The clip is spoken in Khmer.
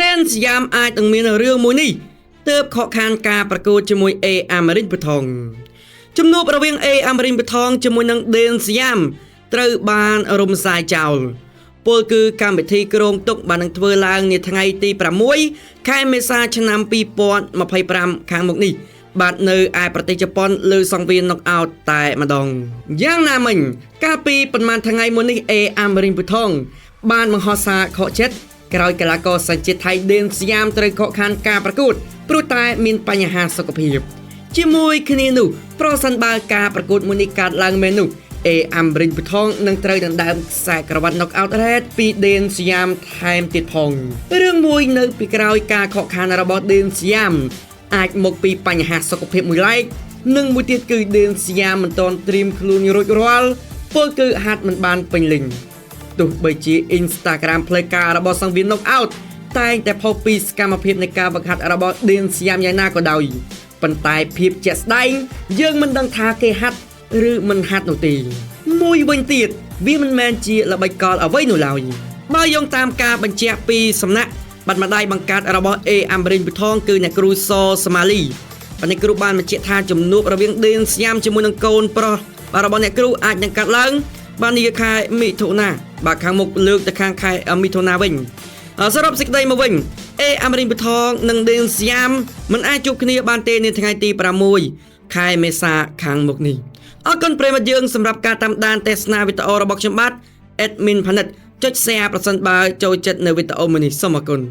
Dance ยามអាចនឹងមានរឿងមួយនេះទើបខកខានការប្រកួតជាមួយ A អាមេរិកបថងជំនួបរវាង A អាមេរិកបថងជាមួយនឹង Dance យามត្រូវបានរំសាយចោលពលគឺកម្មវិធីក្រុងទុកបាននឹងធ្វើឡើងនាថ្ងៃទី6ខែមេសាឆ្នាំ2025ខាងមុខនេះបាទនៅឯប្រទេសជប៉ុនលើសង្វៀន Knockout តែម្ដងយ៉ាងណាមិញកាលពីប្រហែលថ្ងៃមុននេះ A អាមេរិកបថងបានបង្ហោះសារខកចិត្តក្រោយកីឡាករសញ្ជាតិថៃ Dance យามត្រូវខកខានការប្រកួតព្រោះតែមានបញ្ហាសុខភាពជាមួយគ្នានោះប្រសិនបើការប្រកួតមួយនេះកើតឡើងមែននោះ A អាមេរិកបថងនឹងត្រូវដណ្ដើមខ្សែក្រវ៉ាត់ Knockout Red ពី Dance យามថែមទៀតផងរឿងមួយនៅពីក្រោយការខកខានរបស់ Dance យามអាចមកពីបញ្ហាសុខភាពមួយឡែកនិងមួយទៀតគឺ Dance យามមិនទាន់ត្រៀមខ្លួនរួចរាល់ពលគឺហាត់មិនបានពេញលេញទោះបីជា Instagram ផ្លូវការរបស់សង្វៀន Knockout តែងតែផុសពីសកម្មភាពនៃការបង្ហាត់របស់ Dance យามយ៉ាងណាក៏ដោយប៉ុន្តែភាពជាក់ស្ដែងយើងមិនដឹងថាគេហាត់ឬមិនហាត់នោះទេមួយវិញទៀតវាមិនមែនជាល្បិចកលអ្វីនោះឡើយបើយោងតាមការបញ្ជាក់ពីសំណាក់បាត់ម្ដាយបង្កើតរបស់ A អាមេរិកបថងគឺអ្នកគ្រូសស្មាលីបាទអ្នកគ្រូបានបញ្ជាក់ថាជំនួបរវាង Dance យามជាមួយនឹងកូនប្រុសរបស់អ្នកគ្រូអាចនឹងកាត់ឡើងបាននាខែមិថុនាបាទខាងមុខលើកទៅខាងខែមិថុនាវិញសរុបសេចក្តីមកវិញ A អាមេរិកបថងនិង Dance យามមិនអាចជួបគ្នាបានទេនៅថ្ងៃទី6ខែមេសាខាងមុខនេះអរគុណប្រិយមិត្តយើងសម្រាប់ការតាមដានទស្សនាវីដេអូរបស់ខ្ញុំបាទ Admin ផានិតចុច Share ប្រសិនបើចូលចិត្តនៅវីដេអូមួយនេះសូមអរគុណ